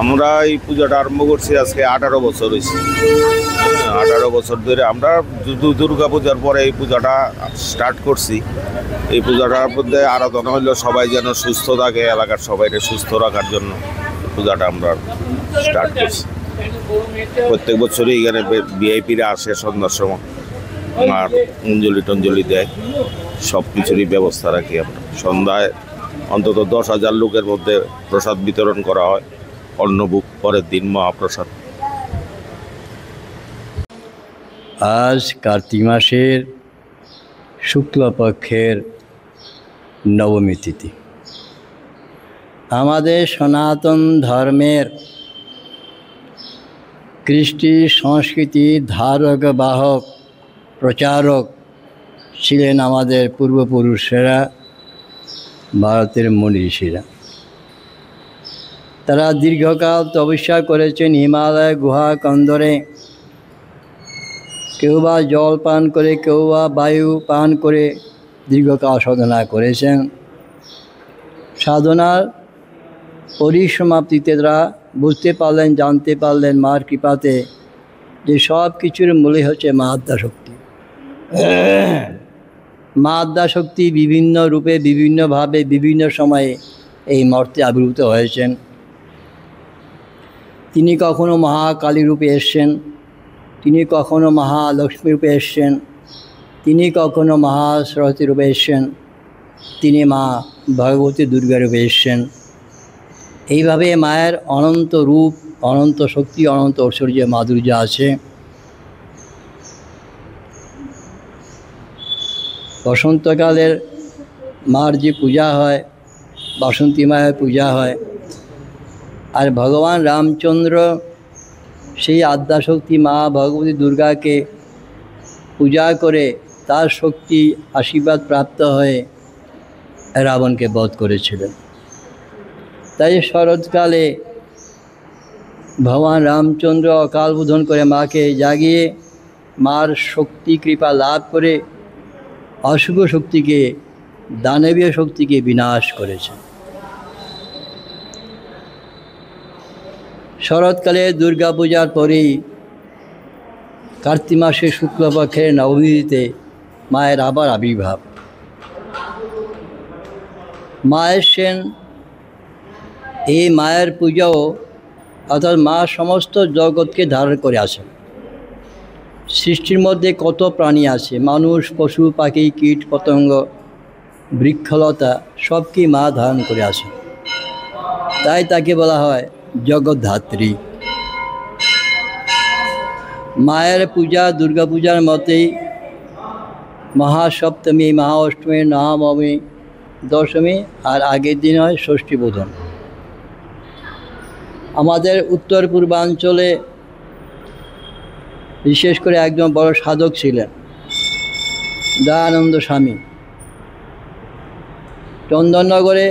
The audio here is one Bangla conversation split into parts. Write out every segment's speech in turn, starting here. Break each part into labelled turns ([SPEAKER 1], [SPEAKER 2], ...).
[SPEAKER 1] আমরা এই পূজাটা আরম্ভ করছি আজকে 18 বছর হয়েছে। 18 বছর ধরে আমরা দুর্গা পূজার পরে এই পূজাটা স্টার্ট করছি। এই পূজাটার মধ্যে আরাধনা হইলো সবাই যেন সুস্থ থাকে, এলাকার সবাইকে সুস্থ রাখার জন্য পূজাটা আমরা স্টার্ট করছি। প্রত্যেক বছরই এখানে ভিআইপিরা আসে সন্ধ্যার সময়, আর অঞ্জলি টঞ্জলি দেয়, সব কিছুরই ব্যবস্থা রাখি আমরা। সন্ধ্যায় অন্তত 10,000 লোকের মধ্যে প্রসাদ বিতরণ করা হয়, অন্নভোগ, পরের দিন মহাপ্রসাদ।
[SPEAKER 2] আজ কার্তিক মাসের শুক্লপক্ষের নবমী তিথি। আমাদের সনাতন ধর্মের কৃষ্টি সংস্কৃতির ধারক বাহক প্রচারক ছিলেন আমাদের পূর্বপুরুষেরা, ভারতের মুনি ঋষিরা। তারা দীর্ঘকাল তপস্যা করেছেন হিমালয় গুহা কন্দরে। কেউ বা জল পান করে, কেউ বা বায়ু পান করে দীর্ঘকাল সাধনা করেছেন। সাধনার পরিসমাপ্তিতে তারা বুঝতে পারলেন, জানতে পারলেন মার কৃপাতে যে সব কিছুর মূলে হচ্ছে মা আদ্যাশক্তি। মা আদ্যাশক্তি বিভিন্ন রূপে, বিভিন্নভাবে, বিভিন্ন সময়ে এই মর্তে আবির্ভূত হয়েছেন। তিনি কখনো মহাকালী রূপে এসছেন, তিনি কখনো মহালক্ষ্মী রূপে এসছেন, তিনি কখনো মহাসরস্বতী রূপে এসছেন, তিনি মা ভগবতী দুর্গা রূপে এসছেন। এইভাবে মায়ের অনন্ত রূপ, অনন্ত শক্তি, অনন্ত ঐশ্বর্য, মাধুর্য আছে। বসন্তকালের মার যে পূজা হয়, বাসন্তী মায়ের পূজা হয়। আর ভগবান রামচন্দ্র সেই আদ্যাশক্তি মা ভগবতী দুর্গাকে পূজা করে তার শক্তি আশীর্বাদ প্রাপ্ত হয়ে রাবণকে বধ করেছিলেন। তাই শরৎকালে ভগবান রামচন্দ্র অকাল বোধন করে মাকে জাগিয়ে মার শক্তি কৃপা লাভ করে অশুভ শক্তিকে, দানবীয় শক্তিকে বিনাশ করেছেন। শরৎকালে দুর্গাপূজার পরেই কার্তিক মাসের শুক্লপক্ষের নবমীতে মায়ের আবার আবির্ভাব। মায়ের সেন এই মায়ের পূজাও, অর্থাৎ মা সমস্ত জগৎকে ধারণ করে আসেন। সৃষ্টির মধ্যে কত প্রাণী আছে, মানুষ, পশু, পাখি, কীট পতঙ্গ, বৃক্ষলতা, সবকে মা ধারণ করে আসেন। তাই তাকে বলা হয় জগদ্ধাত্রী। মায়ের পূজা দুর্গাপূজার মতেই মহাসপ্তমী, মহাঅষ্টমী, নবমী, দশমী, আর আগের দিন হয় ষষ্ঠী বোধন। আমাদের উত্তর পূর্বাঞ্চলে বিশেষ করে একজন বড় সাধক ছিলেন দয়ানন্দ স্বামী। চন্দননগরে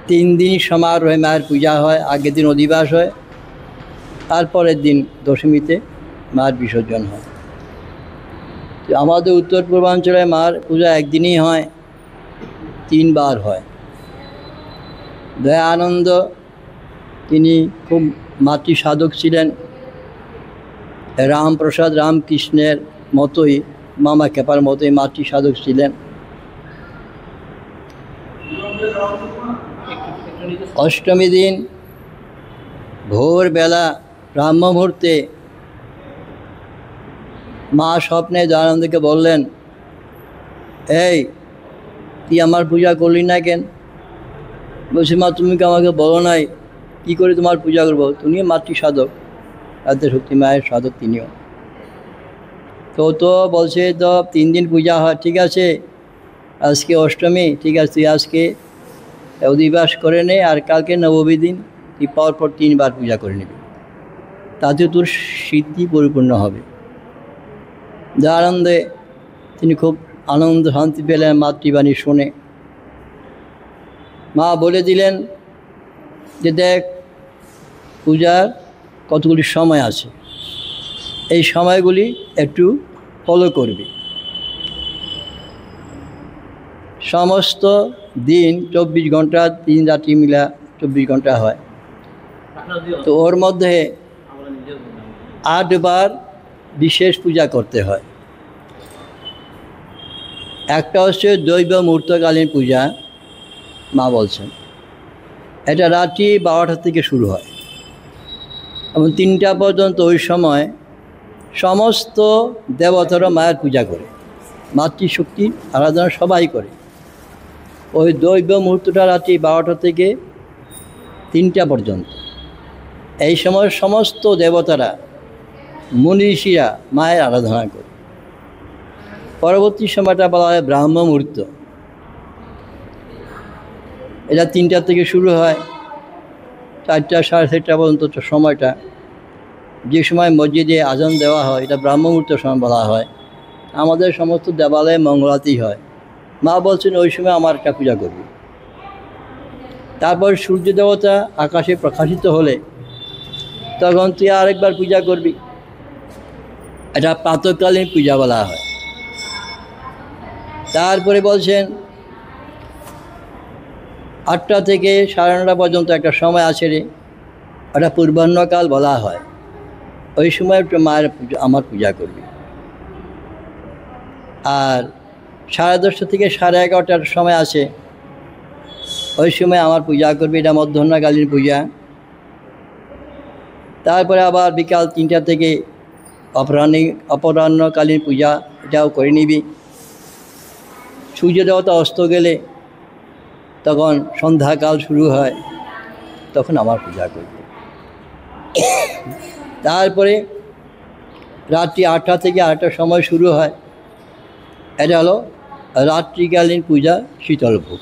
[SPEAKER 2] 3 দিন সমারোহে মায়ের পূজা হয়। আগের দিন অধিবাস হয়, তারপরের দিন দশমীতে মায়ের বিসর্জন হয়। আমাদের উত্তর পূর্বাঞ্চলে মার পূজা একদিনই হয়, 3 বার হয়। দয়ানন্দ তিনি খুব মাতৃ সাধক ছিলেন। রামপ্রসাদ রামকৃষ্ণের মতোই, মামা খেপার মতোই মাতৃ সাধক ছিলেন। অষ্টমী দিন ভোরবেলা ব্রাহ্ম মুহূর্তে মা স্বপ্নে দয়ানন্দকে বললেন, এই তুই আমার পূজা করলি না কেন? বলছি, মা তুমি কি আমাকে বলো নাই, কী করে তোমার পূজা করবো? তুমি মাতৃ সাধক, আদ্যাশক্তি মায়ের সাধক তিনিও। তো বলছে, তো 3 দিন পূজা হয়, ঠিক আছে, আজকে অষ্টমী, ঠিক আছে, তুই আজকে অধিবাস করে নে, আর কালকে নবমী দিন তুই পরপর 3 বার পূজা করে নিবি, তাতে তোর সিদ্ধি পরিপূর্ণ হবে। দয়ানন্দে তিনি খুব আনন্দ শান্তি পেলেন মাতৃবাণী শুনে। মা বলে দিলেন যে দেখ, পূজার কতগুলি সময় আছে, এই সময়গুলি একটু ফলো করবি। সমস্ত দিন 24 ঘন্টা, 3 রাত্রি মিলা 24 ঘন্টা হয়। তো ওর মধ্যে 8বার বিশেষ পূজা করতে হয়। একটা হচ্ছে দৈব মুহূর্তকালীন পূজা, মা বলছেন এটা রাত্রি 12টা থেকে শুরু হয় এবং 3টা পর্যন্ত। ওই সময় সমস্ত দেবতারা মায়ের পূজা করে, মাতৃশক্তির আরাধনা সবাই করে। ওই দৈব মুহূর্তটা রাত্রি 12টা থেকে 3টা পর্যন্ত। এই সময় সমস্ত দেবতারা মুনি ঋষিরা মায়ের আরাধনা করে। পরবর্তী সময়টা বলা হয় ব্রাহ্ম মুহূর্ত। এটা 3টা থেকে শুরু হয়, 4টা 4:30 পর্যন্ত সময়টা। যে সময় মসজিদে আজান দেওয়া হয় এটা ব্রাহ্ম মুহূর্ত সময় বলা হয়। আমাদের সমস্ত দেবালয়ে মঙ্গলাতেই হয়। মা বলছেন ওই সময় আমার একটা পূজা করবি। তারপর সূর্য দেবতা আকাশে প্রকাশিত হলে তখন তুই আরেকবার পূজা করবি। এটা প্রাতঃকালীন পূজা বলা হয়। তারপরে বলছেন 8টা থেকে 9:30 পর্যন্ত একটা সময় আছে রে, ওটা পূর্বাহ্নকাল বলা হয়। ওই সময় একটু মায়ের পূজা আমার পূজা করবি। আর 10:30 থেকে 11:30টার সময় আছে, ওই সময় আমার পূজা করবি, এটা মধ্যাহ্নকালীন পূজা। তারপরে আবার বিকাল 3টা থেকে অপরাহ্নকালীন পূজা, এটাও করে নিবি। সূর্য দেবতা অস্ত গেলে তখন সন্ধ্যাকাল শুরু হয়, তখন আমার পূজা করবি। তারপরে রাত্রি 8টা থেকে 8টার সময় শুরু হয়, এটা হলো রাত্রিকালীন পূজা, শীতল ভোগ।